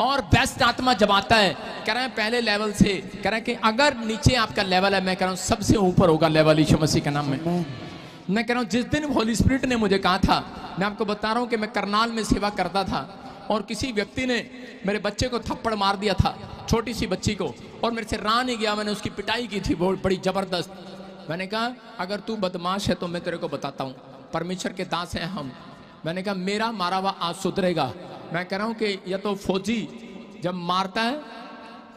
और बेस्ट आत्मा जब आता है, कह रहे हैं पहले लेवल से, कह रहे हैं कि अगर नीचे आपका लेवल है, मैं कह रहा हूँ सबसे ऊपर होगा लेवल यीशु मसीह के नाम में। मैं कह रहा हूँ जिस दिन होली स्पिरिट ने मुझे कहा था, मैं आपको बता रहा हूँ कि मैं करनाल में सेवा करता था और किसी व्यक्ति ने मेरे बच्चे को थप्पड़ मार दिया था, छोटी सी बच्ची को, और मेरे से रहा नहीं गया। मैंने उसकी पिटाई की थी बहुत बड़ी जबरदस्त। मैंने कहा अगर तू बदमाश है तो मैं तेरे को बताता हूँ, परमेश्वर के दास हैं हम। मैंने कहा मेरा मारा हुआ आज सुधरेगा। मैं कह रहा हूँ कि या तो फौजी जब मारता है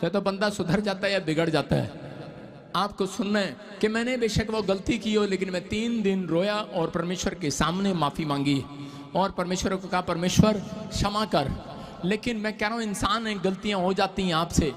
या तो बंदा सुधर जाता है या बिगड़ जाता है। आपको सुनना है कि मैंने बेशक वो गलती की हो, लेकिन मैं 3 दिन रोया और परमेश्वर के सामने माफ़ी मांगी और परमेश्वर को कहा परमेश्वर क्षमा कर। लेकिन मैं कह रहा हूँ इंसान है, गलतियाँ हो जाती हैं, आपसे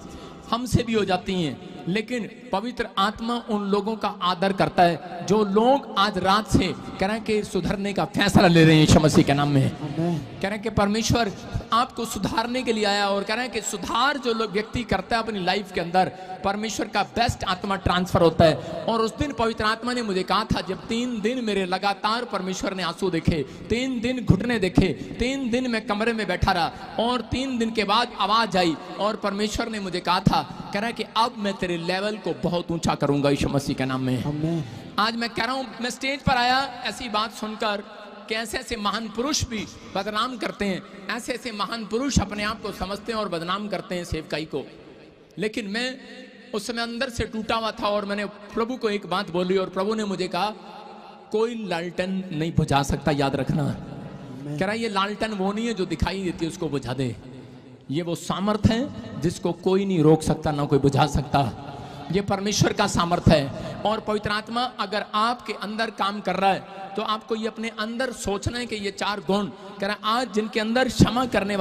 हमसे भी हो जाती हैं, लेकिन पवित्र आत्मा उन लोगों का आदर करता है जो लोग आज रात से कह रहे हैं कि सुधरने का फैसला ले रहे हैं यीशु मसीह के नाम में। कह रहे हैं कि परमेश्वर आपको सुधारने के लिए आया और कह रहे हैं कि सुधार जो लोग व्यक्ति करता है अपनी लाइफ के अंदर, परमेश्वर का बेस्ट आत्मा ट्रांसफर होता है। और उस दिन पवित्र आत्मा ने मुझे कहा था, जब 3 दिन मेरे लगातार परमेश्वर ने आंसू देखे, 3 दिन घुटने देखे, 3 दिन मैं कमरे में बैठा रहा और 3 दिन के बाद आवाज आई और परमेश्वर ने मुझे कहा था, कह रहा है कि अब मैं तेरे लेवल को बहुत ऊंचा करूंगा यीशु मसीह के नाम में। आज मैं कह रहा हूं, मैं स्टेज पर आया ऐसी बात सुनकर कि ऐसे ऐसे महान पुरुष भी बदनाम करते हैं, ऐसे ऐसे महान पुरुष अपने आप को समझते हैं और बदनाम करते हैं सेवकाई को। लेकिन मैं उस समय अंदर से टूटा हुआ था और मैंने प्रभु को एक बात बोली और प्रभु ने मुझे कहा कोई लालटेन नहीं बुझा सकता, याद रखना। कह रहा ये लालटेन वो नहीं है जो दिखाई देती है उसको बुझा दे, ये वो सामर्थ है जिसको कोई नहीं रोक सकता, ना कोई बुझा सकता। ये परमेश्वर का सामर्थ है। और पवित्र आत्मा अगर आपके अंदर काम कर रहा है तो आपको ये अपने अंदर सोचना है कि ये 4 गुण, कह रहा है आज जिनके अंदर क्षमा करने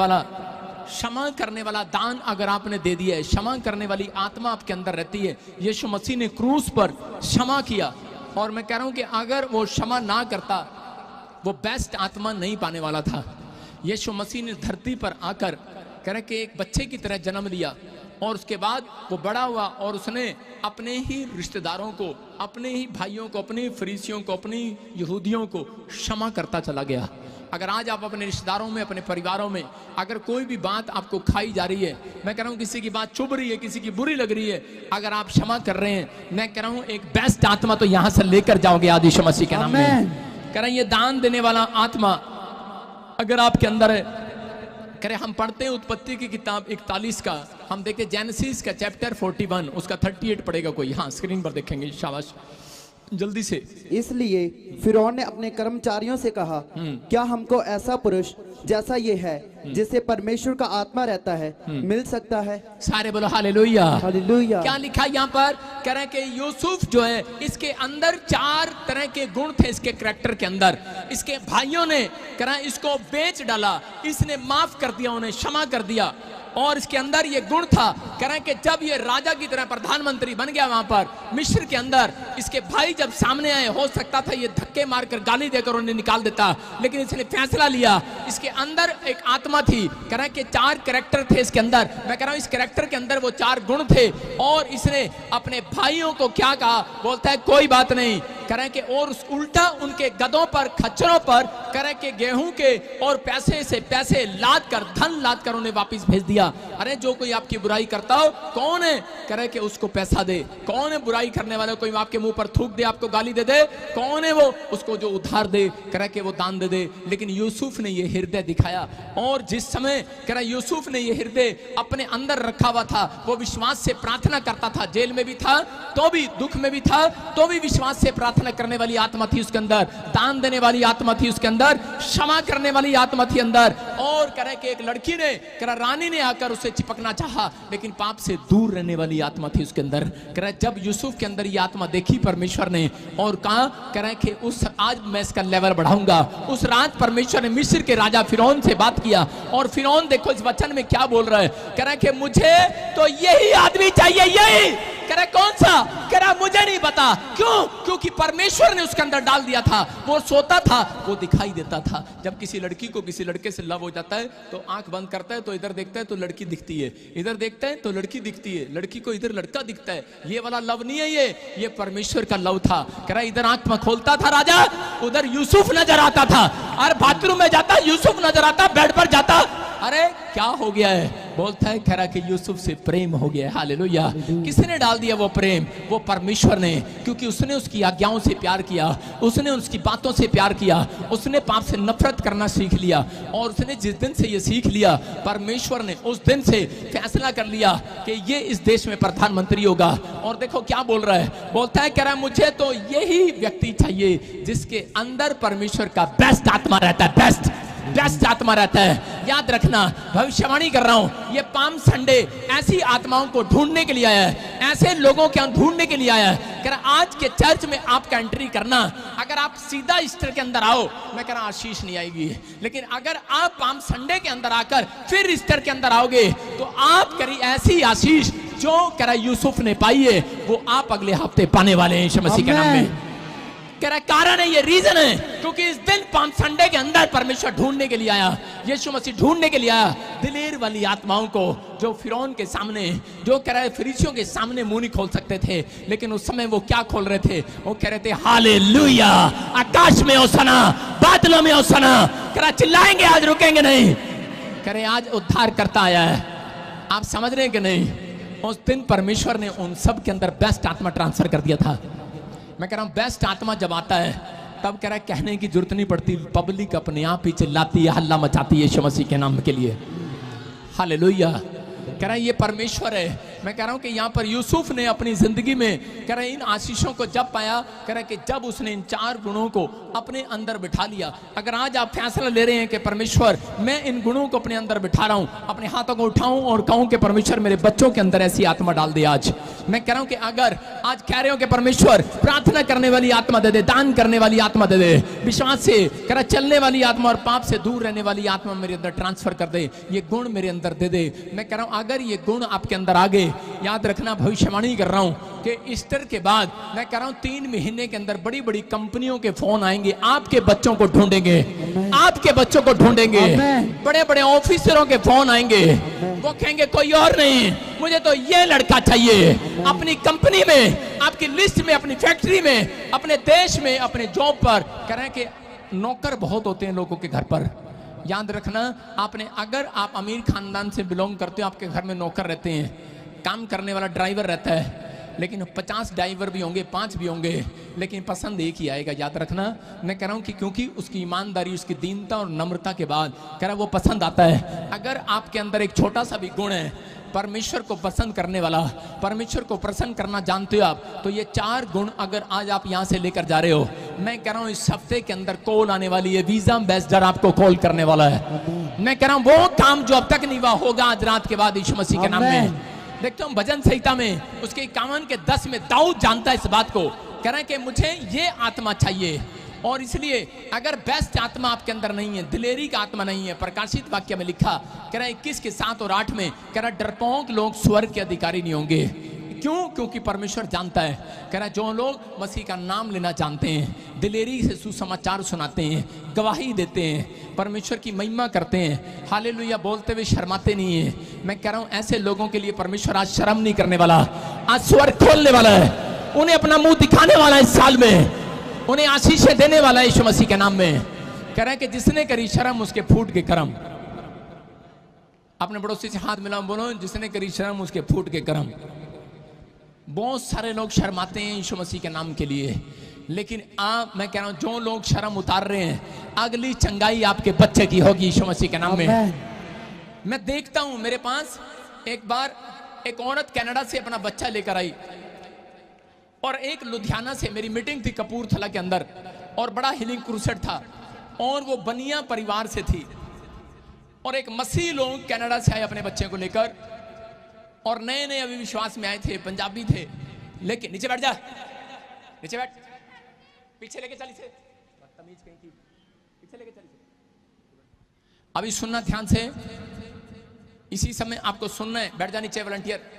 वाला दान अगर आपने दे दिया है, क्षमा करने वाली आत्मा आपके अंदर रहती है। यीशु मसीह ने क्रूस पर क्षमा किया और मैं कह रहा हूं कि अगर वो क्षमा ना करता वो बेस्ट आत्मा नहीं पाने वाला था। यीशु मसीह ने धरती पर आकर कह रहे कि एक बच्चे की तरह जन्म लिया और उसके बाद वो बड़ा हुआ और उसने अपने ही रिश्तेदारों को, अपने ही भाइयों को, अपने फरीसियों को, अपनी यहूदियों को क्षमा करता चला गया। अगर आज आप अपने रिश्तेदारों में, अपने परिवारों में अगर कोई भी बात आपको खाई जा रही है, मैं कह रहा हूँ किसी की बात चुभ रही है, किसी की बुरी लग रही है, अगर आप क्षमा कर रहे हैं, मैं कह रहा हूँ एक बेस्ट आत्मा तो यहाँ से लेकर जाओगे आज यीशु मसीह के नाम में। कह रहे हैं ये दान देने वाला आत्मा अगर आपके अंदर है, कह रहे हम पढ़ते हैं उत्पत्ति की किताब 41 का, हम देखें जेनेसिस का चैप्टर 41 उसका 38 पढ़ेगा कोई, हाँ स्क्रीन पर देखेंगे, शाबाश जल्दी से। इसलिए फिरौन ने अपने कर्मचारियों से कहा, क्या हमको ऐसा पुरुष जैसा ये है जिसे परमेश्वर का आत्मा रहता है मिल सकता है? सारे बोलो हालेलुया। हालेलुया। क्या लिखा यहाँ पर? कह रहे हैं कि यूसुफ जो है इसके अंदर 4 तरह के गुण थे, इसके कैरेक्टर के अंदर। इसके भाइयों ने कह रहे हैं इसको बेच डाला, इसने माफ कर दिया, उन्हें क्षमा कर दिया और इसके अंदर ये गुण था। कह रहे हैं कि जब ये राजा की तरह प्रधानमंत्री बन गया वहां पर मिस्र के अंदर, इसके भाई जब सामने आए, हो सकता था ये धक्के मारकर गाली देकर उन्हें निकाल देता, लेकिन इसने फैसला लिया। इसके अंदर एक आत्मा थी, कह रहे हैं कि 4 कैरेक्टर थे इसके अंदर। मैं कह रहा हूं इस कैरेक्टर के अंदर वो 4 गुण थे और इसने अपने भाइयों को क्या कहा? बोलता है कोई बात नहीं, कह रहे हैं कि और उल्टा उनके गधों पर, खच्चरों पर कह रहे हैं कि गेहूं के और पैसे से पैसे लाद कर, धन लाद कर उन्हें वापिस भेज दिया। अरे जो कोई आपकी बुराई करता हो कौन है, कह रहे कि उसको पैसा दे। कौन है बुराई करने वाला? कोई आपके मुंह पर थूक दे, आपको गाली दे दे, कौन है वो? उसको जो उधार दे, कह रहे कि वो दान दे दे। लेकिन यूसुफ ने ये हृदय दिखाया और जिस समय कह रहा यूसुफ ने ये हृदय अपने अंदर रखा हुआ था, वो विश्वास से प्रार्थना करता था। जेल में भी था तो भी, दुख में भी था तो भी विश्वास से प्रार्थना करने वाली आत्मा थी उसके अंदर, दान देने वाली आत्मा थी उसके अंदर, क्षमा करने वाली आत्मा थी अंदर। और कह रहे कि एक लड़की ने, कह रहा रानी ने आकर उसे चिपकना चाहा, लेकिन पाप से दूर रहने वाली आत्मा थी उसके अंदर। कह रहा जब यूसुफ के अंदर ये आत्मा देखी परमेश्वर ने और कहा, कह रहे कि उस आज मैं इसका लेवल बढ़ाऊंगा। उस रात परमेश्वर ने मिस्र के राजा फिरौन से बात किया और फिरौन देखो इस वचन में क्या बोल रहा है, कह रहा कि मुझे तो यही आदमी चाहिए, यही। कह रहा कौन सा? कह रहा मुझे नहीं पता। क्यों? क्योंकि परमेश्वर ने उसके अंदर डाल दिया था। वो सोता था, वो दिखाई देता था। जब किसी लड़की को किसी लड़के से लव हो जाता है तो आंख बंद करता है तो इधर देखता है तो लड़की दिखती है, इधर देखता है तो लड़की दिखती है, लड़की को इधर लड़का दिखता है। ये वाला लव नहीं है, ये परमेश्वर का लव था। कह रहा इधर आंख में खोलता था राजा, उधर यूसुफ नजर आता था। और बाथरूम में जाता यूसुफ नजर आता, बेड पर जाता, अरे क्या हो गया है? बोलता है कह रहा कि यूसुफ से प्रेम हो गया। हालेलुया। किसने डाल दिया वो प्रेम? वो परमेश्वर ने, क्योंकि उसने उसकी आज्ञाओं से प्यार किया, उसने उसकी बातों से प्यार किया, उसने पाप से नफरत करना सीख लिया। और उसने जिस दिन से ये सीख लिया, परमेश्वर ने उस दिन से फैसला कर लिया कि ये इस देश में प्रधानमंत्री होगा। और देखो क्या बोल रहा है, बोलता है कह रहा है मुझे तो यही व्यक्ति चाहिए जिसके अंदर परमेश्वर का बेस्ट आत्मा रहता है, बेस्ट आत्मा रहता है। याद रखना, भविष्यवाणी कर रहा हूं, ये पाम संडे ऐसी आत्माओं को ढूंढने के लिए आया है, ऐसे लोगों को ढूंढने के लिए आया है। कह रहा आज के चर्च में आपका एंट्री करना, अगर आप सीधा ईस्टर के अंदर आओ, मैं कह रहा आशीष नहीं आएगी, लेकिन अगर आप पाम संडे के अंदर आकर फिर ईस्टर के अंदर आओगे तो आप करी ऐसी आशीष जो कह रहा यूसुफ ने पाई है, वो आप अगले हफ्ते पाने वाले हैं यीशु मसीह के नाम में। कह रहा कारण है, ये रीजन है, क्योंकि इस दिन पाम संडे के अंदर परमेश्वर ढूंढने के लिए आया, यीशु मसीह ढूंढने के लिए आया दिलेर वाली आत्माओं को, जो फिरौन के सामने, जो कह रहा है फरीसियों के सामने मुंह नहीं खोल सकते थे, लेकिन उस समय वो क्या खोल रहे थे? वो कह रहे थे हालेलुया, आकाश में होसना, बादलों में होसना। कह रहा चिल्लाएंगे, आज रुकेंगे नहीं। कह रहे आज उद्धार करता आया है। आप समझ रहे हैं कि नहीं? उस दिन परमेश्वर ने उन सब के अंदर बेस्ट आत्मा ट्रांसफर कर दिया था। मैं कह रहा हूं बेस्ट आत्मा जब आता है तब कह रहा है कहने की जरूरत नहीं पड़ती, पब्लिक अपने आप ही चिल्लाती है, हल्ला मचाती है यीशु मसीह के नाम के लिए। हालेलुया। कह रहा है ये परमेश्वर है। मैं कह रहा हूं कि यहाँ पर यूसुफ ने अपनी जिंदगी में कह रहा है इन आशीषों को जब पाया, कह रहा है कि जब उसने इन 4 गुणों को अपने अंदर बिठा लिया। अगर आज आप फैसला ले रहे हैं कि परमेश्वर मैं इन गुणों को अपने अंदर बिठा रहा हूं, अपने हाथों को उठाऊं और कहूं कि परमेश्वर मेरे बच्चों के अंदर ऐसी आत्मा डाल दे। आज मैं कह रहा हूं कि अगर आज कह रहे हो कि परमेश्वर प्रार्थना करने वाली आत्मा दे दे, दान करने वाली आत्मा दे दे, विश्वास से कह रहा चलने वाली आत्मा और पाप से दूर रहने वाली आत्मा मेरे अंदर ट्रांसफर कर दे, ये गुण मेरे अंदर दे दे। मैं कह रहा हूं अगर ये गुण आपके अंदर आ गए, याद रखना भविष्यवाणी कर रहा हूं कि ईस्टर के बाद मैं कह रहा हूं 3 महीने के अंदर बड़ी बड़ी कंपनियों के फोन आएंगे, आपके बच्चों को ढूंढेंगे, आपके बच्चों को ढूंढेंगे। बड़े बड़े ऑफिसरों के फोन आएंगे, वो कहेंगे कोई और नहीं, मुझे तो ये लड़का चाहिए अपनी कंपनी में, आपकी लिस्ट में, अपनी फैक्ट्री में, अपने देश में, अपने जॉब पर। कह रहे हैं कि नौकर बहुत होते हैं लोगों के घर पर। याद रखना, आपने अगर आप अमीर खानदान से बिलोंग करते हो, आपके घर में नौकर रहते हैं, काम करने वाला ड्राइवर रहता है, लेकिन 50 ड्राइवर भी होंगे, 5 भी होंगे, लेकिन पसंद एक ही आएगा। याद रखना, मैं कह रहा हूं कि क्योंकि उसकी ईमानदारी, उसकी दीनता और नम्रता के बाद कह रहा वो पसंद आता है। अगर आपके अंदर एक छोटा सा भी गुण है, परमेश्वर को पसंद करने वाला, परमेश्वर को प्रसन्न करना जानते हो आप, तो ये 4 गुण अगर आज आप यहां से लेकर जा रहे हो, मैं कह रहा हूं इस हफ्ते के अंदर कॉल आने वाली है, वीजा एम्बेसडर आपको कॉल करने वाला है। मैं कह रहा हूं वो काम जो अब तक नहीं हुआ होगा आज रात के बाद यीशु मसीह के नाम में। देखता हूं भजन संहिता में उसके 51 के 10 में दाऊद जानता है इस बात को, कह रहा है कि मुझे ये आत्मा चाहिए। और इसलिए अगर बेस्ट आत्मा आपके अंदर नहीं है, दिलेरी का आत्मा नहीं है, प्रकाशित वाक्य में लिखा, कह रहा है 21 के 7 और 8 में, कह रहा डरपोक लोग स्वर्ग के अधिकारी नहीं होंगे। क्यों? क्योंकि परमेश्वर जानता है, कह रहा है जो लोग मसीह का नाम लेना जानते हैं, दिलेरी से सुसमाचार सुनाते हैं, गवाही देते हैं, परमेश्वर की महिमा करते हैं, हालेलुया बोलते हुए शर्माते नहीं है, मैं कह रहा हूं ऐसे लोगों के लिए परमेश्वर आज शर्म नहीं करने वाला, आज स्वर्ग खोलने वाला है, उन्हें अपना मुंह दिखाने वाला है, इस साल में उन्हें आशीषें देने वाला है यीशु मसीह के नाम में। कह रहा है कि जिसने करी शर्म उसके फूट के कर्म। अपने पड़ोसी से हाथ मिलाओ, बोलो जिसने करी शर्म उसके फूट के कर्म। बहुत सारे लोग शर्माते हैं यीशु मसीह के नाम के लिए, लेकिन आप, मैं कह रहा हूं जो लोग शर्म उतार रहे हैं, अगली चंगाई आपके बच्चे की होगी यीशु मसीह के नाम में। मैं देखता हूं, मेरे पास एक बार एक औरत कनाडा से अपना बच्चा लेकर आई, और एक लुधियाना से, मेरी मीटिंग थी कपूरथला के अंदर, और बड़ा हीलिंग क्रूसेड था, और वो बनिया परिवार से थी, और एक मसीह लोग कनाडा से आए अपने बच्चे को लेकर, और नए नए अभी विश्वास में आए थे, पंजाबी थे, लेकिन नीचे बैठ जा, नीचे बैठ, पीछे लेके चली से, बदतमीज कहीं की, पीछे लेके चली से। अभी सुनना ध्यान से, इसी समय आपको सुनना है, बैठ जा नीचे वॉलंटियर।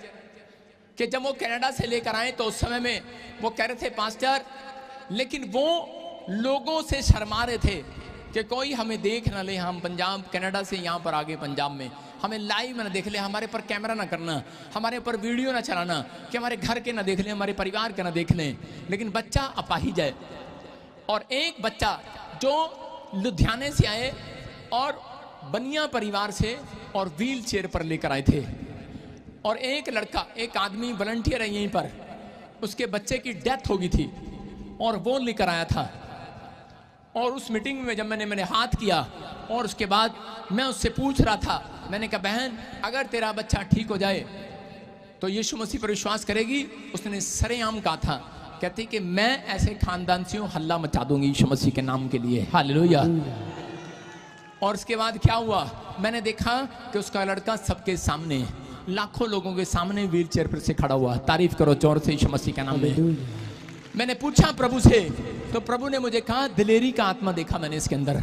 कि जब वो कनाडा से लेकर आए तो उस समय में वो कह रहे थे पास्टर, लेकिन वो लोगों से शर्मा रहे थे कि कोई हमें देख ना ले, हम पंजाब कनाडा से यहाँ पर आगे पंजाब में हमें लाइव ना देख ले, हमारे पर कैमरा ना करना, हमारे ऊपर वीडियो ना चलाना, कि हमारे घर के ना देख ले, हमारे परिवार के ना देख लें। लेकिन बच्चा अपाहिज है, और एक बच्चा जो लुधियाने से आए और बनिया परिवार से और व्हील चेयर पर लेकर आए थे। और एक लड़का, एक आदमी वॉलंटियर है यहीं पर, उसके बच्चे की डेथ हो गई थी और वो लेकर आया था। और उस मीटिंग में जब मैंने हाथ किया और उसके बाद मैं उससे पूछ रहा था, मैंने कहा बहन अगर तेरा बच्चा ठीक हो जाए तो यीशु मसीह पर विश्वास करेगी? उसने सरेआम कहा था, कहती कि मैं ऐसे खानदान से हूं, हल्ला मचा दूंगी यीशु मसीह के नाम के लिए। हालेलुया। और उसके बाद क्या हुआ, मैंने देखा कि उसका लड़का सबके सामने, लाखों लोगों के सामने व्हील चेयर पर से खड़ा हुआ। तारीफ करो जोर से यीशु मसीह के नाम में। मैंने पूछा प्रभु से, तो प्रभु ने मुझे कहा दिलेरी का आत्मा देखा मैंने इसके अंदर।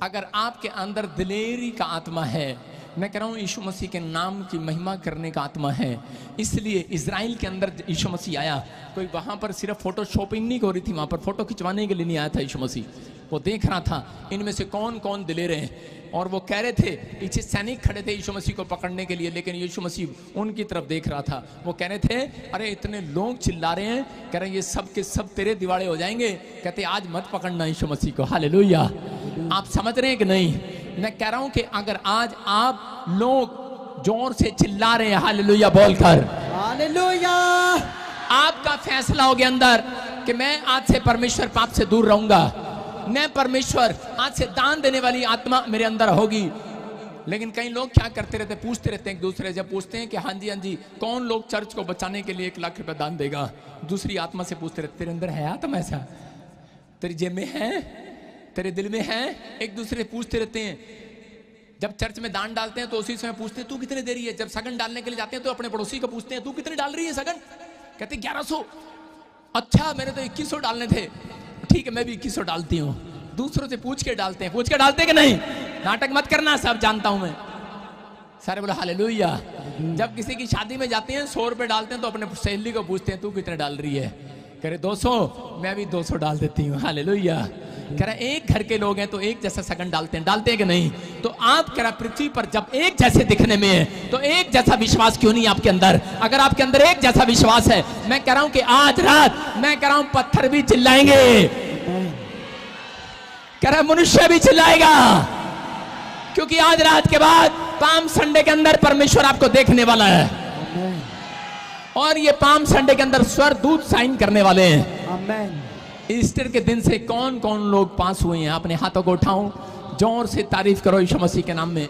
अगर आपके अंदर दिलेरी का आत्मा है, मैं कह रहा हूँ यीशु मसीह के नाम की महिमा करने का आत्मा है। इसलिए इजराइल के अंदर यीशु मसीह आया। कोई वहां पर सिर्फ फोटो शॉपिंग नहीं हो रही थी, वहां पर फोटो खिंचवाने के लिए नहीं आया था यीशु मसीह। वो देख रहा था इनमें से कौन कौन दिलेरे हैं। और वो कह रहे थे, पीछे सैनिक खड़े थे यीशु मसीह को पकड़ने के लिए, लेकिन यीशु मसीह उनकी तरफ देख रहा था। वो कह रहे थे अरे इतने लोग चिल्ला रहे हैं, कह रहे ये सब के सब तेरे दिवाले हो जाएंगे। कहते आज मत पकड़ना यीशु मसीह को। हालेलुया। आप समझ रहे हैं कि नहीं? मैं कह रहा हूं कि अगर आज आप लोग जोर से चिल्ला रहे हैं हालेलुया बोलकर, हालेलुया, आपका फैसला हो गया अंदर कि मैं आज से परमेश्वर पाप से दूर रहूंगा, मैं परमेश्वर आज से दान देने वाली आत्मा मेरे अंदर होगी। लेकिन कई लोग क्या करते रहते, पूछते रहते हैं एक दूसरे, जब पूछते हैं कि हाँ जी कौन लोग चर्च को बचाने के लिए 1 लाख रुपए दान देगा, दूसरी आत्मा से पूछते रहते तेरे अंदर है आत्मा ऐसा, तेरी जेब में है, तेरे दिल में है। एक दूसरे पूछते रहते हैं। जब चर्च में दान डालते हैं तो उसी समय पूछते हैं तू कितने दे रही है। जब सगन डालने के लिए जाते हैं तो अपने पड़ोसी को पूछते हैं तू कितने डाल रही है सगन, कहते 1100। अच्छा मैंने तो 2100 डालने थे, ठीक है मैं भी 2100 डालती हूँ। दूसरों से पूछ के डालते हैं, पूछ के डालते कि नहीं? नाटक मत करना, सब जानता हूं मैं। सारे बोले हालेलुया। जब किसी की शादी में जाते हैं 100 रुपए डालते हैं तो अपने सहेली को पूछते हैं तू कितने डाल रही है, कह रहे 200, मैं भी 200 डाल देती हूँ। हालेलुया। कह रहा एक घर के लोग हैं तो एक जैसा सगन डालते हैं कि नहीं? तो आप कह रहा पृथ्वी पर जब एक जैसे दिखने में है तो एक जैसा विश्वास क्यों नहीं आपके अंदर? अगर आपके अंदर एक जैसा विश्वास है, मैं कह रहा हूं कि आज रात मैं कह रहा हूं पत्थर भी चिल्लाएंगे, कह रहा मनुष्य भी चिल्लाएगा, क्योंकि आज रात के बाद पाम संडे के अंदर परमेश्वर आपको देखने वाला है। और ये पाम संडे के अंदर स्वर्गदूत साइन करने वाले हैं। आमीन। ईस्टर के दिन से कौन कौन लोग पास हुए हैं? अपने हाथों को उठाओ, जोर से तारीफ करो यीशु मसीह के नाम में।